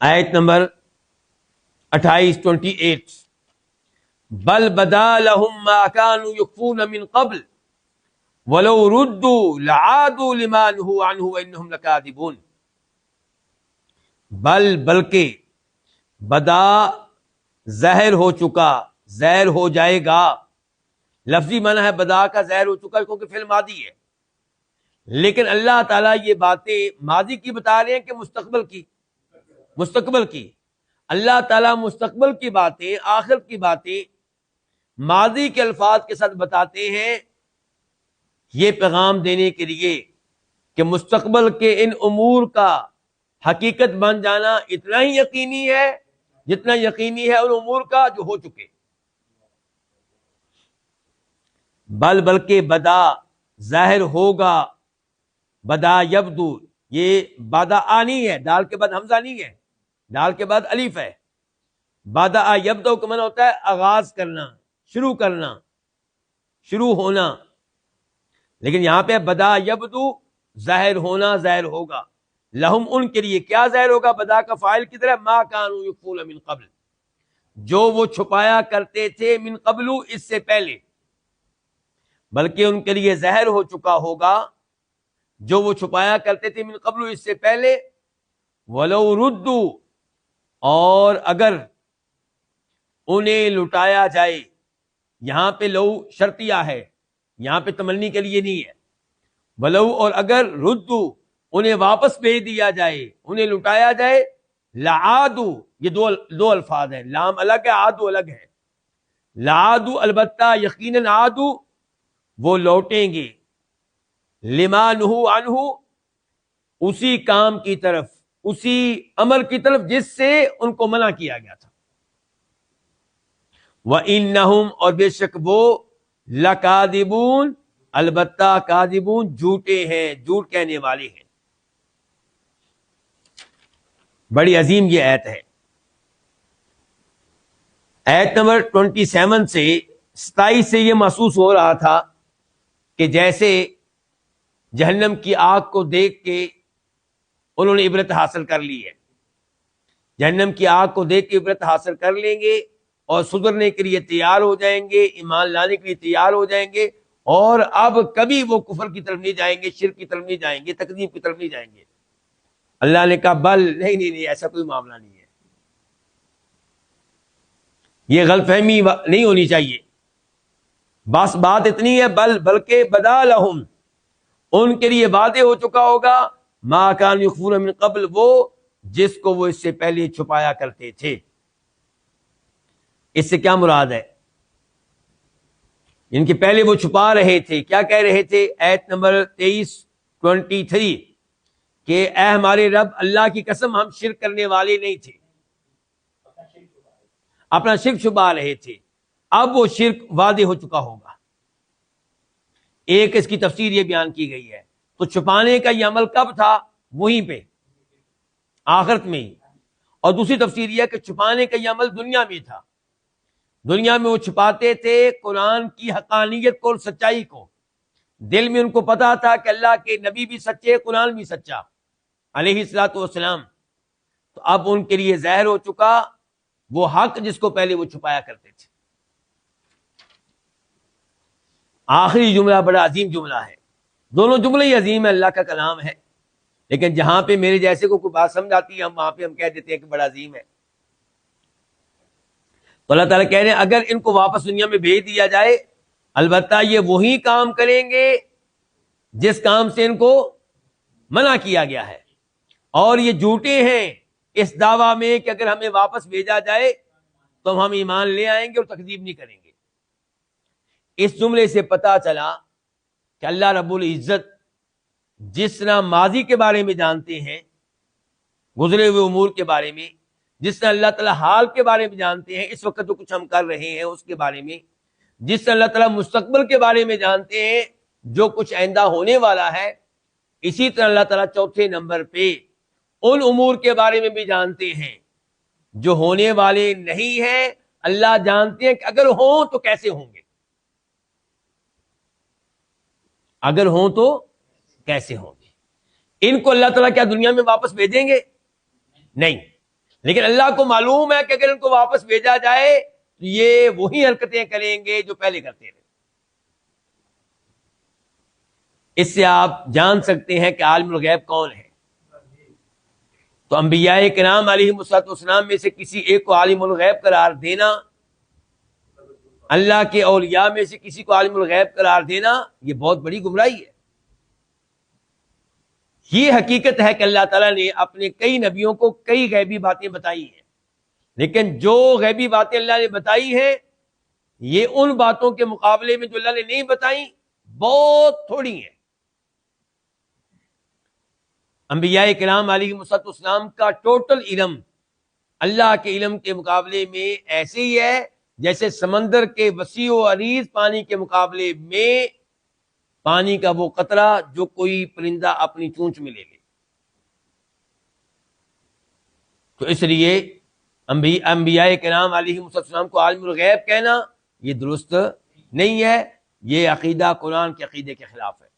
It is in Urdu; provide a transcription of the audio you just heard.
آیت نمبر 28 بل بدا لهم ما كانوا يخفون من قبل ولو ردوا لعادوا لما نهوا عنه وانهم لكاذبون. بلکہ بدا ظاہر ہو چکا، ظاہر ہو جائے گا. لفظی معنی ہے بدا کا ظاہر ہو چکا کیونکہ فعل ماضی ہے، لیکن اللہ تعالیٰ یہ باتیں ماضی کی بتا رہے ہیں کہ مستقبل کی. اللہ تعالیٰ مستقبل کی باتیں، آخرت کی باتیں ماضی کے الفاظ کے ساتھ بتاتے ہیں، یہ پیغام دینے کے لیے کہ مستقبل کے ان امور کا حقیقت بن جانا اتنا ہی یقینی ہے جتنا یقینی ہے ان امور کا جو ہو چکے. بلکہ بدا ظاہر ہوگا، بدا یبدو، یہ بدا آنی ہے، دال کے بعد حمزہ نہیں ہے، دال کے بعد الف ہے. بدا یبدو کا معنی ہوتا ہے آغاز کرنا، شروع کرنا، شروع ہونا، لیکن یہاں پہ بدا یبدو ظاہر ہونا، ظاہر ہوگا. لہم ان کے لیے کیا ظاہر ہوگا؟ بدا کا فاعل کی طرح ما کانوا یخفون من قبل، جو وہ چھپایا کرتے تھے من قبل اس سے پہلے، بلکہ ان کے لیے ظاہر ہو چکا ہوگا جو وہ چھپایا کرتے تھے من قبل اس سے پہلے. ولو ردوا، اور اگر انہیں لٹایا جائے، یہاں پہ لو شرطیہ ہے، یہاں پہ تمنی کے لیے نہیں ہے. ولو، اور اگر ردوا، انہیں واپس بھیج دیا جائے، انہیں لٹایا جائے، لعادو، یہ دو الفاظ ہیں، لام الگ ہے، عادو الگ ہے. لعادو، البتہ یقیناً عادو، وہ لوٹیں گے، لما نہوا عنہ، اسی کام کی طرف، اسی عمل کی طرف جس سے ان کو منع کیا گیا تھا. وَإِنَّهُمْ، اور بے شک وہ، لَكَاذِبُونَ، البتہ کاذبون، جھوٹے ہیں، جھوٹ کہنے والے ہیں. بڑی عظیم یہ آیت ہے. آیت نمبر 27 سے 27 سے یہ محسوس ہو رہا تھا کہ جیسے جہنم کی آگ کو دیکھ کے انہوں نے عبرت حاصل کر لی ہے، جہنم کی آگ کو دیکھ کے عبرت حاصل کر لیں گے اور سدھرنے کے لیے تیار ہو جائیں گے، ایمان لانے کے لیے تیار ہو جائیں گے، اور اب کبھی وہ کفر کی طرف نہیں جائیں گے، شرک کی طرف نہیں جائیں گے، تکذیب کی طرف نہیں جائیں گے. اللہ نے کہا بل، نہیں، ایسا کوئی معاملہ نہیں ہے، یہ غلط فہمی نہیں ہونی چاہیے. بس بات اتنی ہے، بلکہ بدا لہم، ان کے لیے واضح ہو چکا ہوگا، ما کانوا یخفون من قبل، وہ جس کو وہ اس سے پہلے چھپایا کرتے تھے. اس سے کیا مراد ہے؟ ان کے پہلے وہ چھپا رہے تھے، کیا کہہ رہے تھے؟ آیت نمبر 23 کہ اے ہمارے رب، اللہ کی قسم ہم شرک کرنے والے نہیں تھے، اپنا شرک چھپا رہے تھے. اب وہ شرک واضح ہو چکا ہوگا. ایک اس کی تفسیر یہ بیان کی گئی ہے، تو چھپانے کا یہ عمل کب تھا؟ وہیں پہ آخرت میں ہی. اور دوسری تفسیر یہ کہ چھپانے کا یہ عمل دنیا میں تھا، دنیا میں وہ چھپاتے تھے قرآن کی حقانیت کو اور سچائی کو. دل میں ان کو پتا تھا کہ اللہ کے نبی بھی سچے، قرآن بھی سچا علیہ الصلوۃ والسلام. تو اب ان کے لیے ظاہر ہو چکا وہ حق جس کو پہلے وہ چھپایا کرتے تھے. آخری جملہ بڑا عظیم جملہ ہے، دونوں جملے ہی عظیم ہے، اللہ کا کلام ہے، لیکن جہاں پہ میرے جیسے کو کوئی بات سمجھ آتی ہے وہاں پہ ہم کہہ دیتے ہیں کہ بڑا عظیم ہے. تو اللہ تعالیٰ کہہ رہے ہیں اگر ان کو واپس دنیا میں بھیج دیا جائے، البتہ یہ وہی کام کریں گے جس کام سے ان کو منع کیا گیا ہے، اور یہ جھوٹے ہیں اس دعویٰ میں کہ اگر ہمیں واپس بھیجا جائے تو ہم ایمان لے آئیں گے اور تکذیب نہیں کریں گے. اس جملے سے پتا چلا کہ اللہ رب العزت جس طرح ماضی کے بارے میں جانتے ہیں، گزرے ہوئے امور کے بارے میں، جس طرح اللہ تعالیٰ حال کے بارے میں جانتے ہیں، اس وقت جو کچھ ہم کر رہے ہیں اس کے بارے میں، جس طرح اللہ تعالیٰ مستقبل کے بارے میں جانتے ہیں، جو کچھ آئندہ ہونے والا ہے، اسی طرح اللہ تعالیٰ چوتھے نمبر پہ ان امور کے بارے میں بھی جانتے ہیں جو ہونے والے نہیں ہیں. اللہ جانتے ہیں کہ اگر ہوں تو کیسے ہوں گے، اگر ہوں تو کیسے ہوں گے. ان کو اللہ تعالیٰ کیا دنیا میں واپس بھیجیں گے؟ نہیں. لیکن اللہ کو معلوم ہے کہ اگر ان کو واپس بھیجا جائے تو یہ وہی حرکتیں کریں گے جو پہلے کرتے رہے. اس سے آپ جان سکتے ہیں کہ عالم الغیب کون ہے. تو انبیاء کرام علیہ السلام میں سے کسی ایک کو عالم الغیب قرار دینا، اللہ کے اولیاء میں سے کسی کو عالم الغیب قرار دینا، یہ بہت بڑی گمراہی ہے. یہ حقیقت ہے کہ اللہ تعالیٰ نے اپنے کئی نبیوں کو کئی غیبی باتیں بتائی ہیں، لیکن جو غیبی باتیں اللہ نے بتائی ہیں یہ ان باتوں کے مقابلے میں جو اللہ نے نہیں بتائی بہت تھوڑی ہیں. انبیاء کرام علیہ السلام کا ٹوٹل علم اللہ کے علم کے مقابلے میں ایسے ہی ہے جیسے سمندر کے وسیع و عریض پانی کے مقابلے میں پانی کا وہ قطرہ جو کوئی پرندہ اپنی چونچ میں لے لے. تو اس لیے انبیاء کرام علیہ السلام کو عالم الغیب کہنا یہ درست نہیں ہے، یہ عقیدہ قرآن کے عقیدے کے خلاف ہے.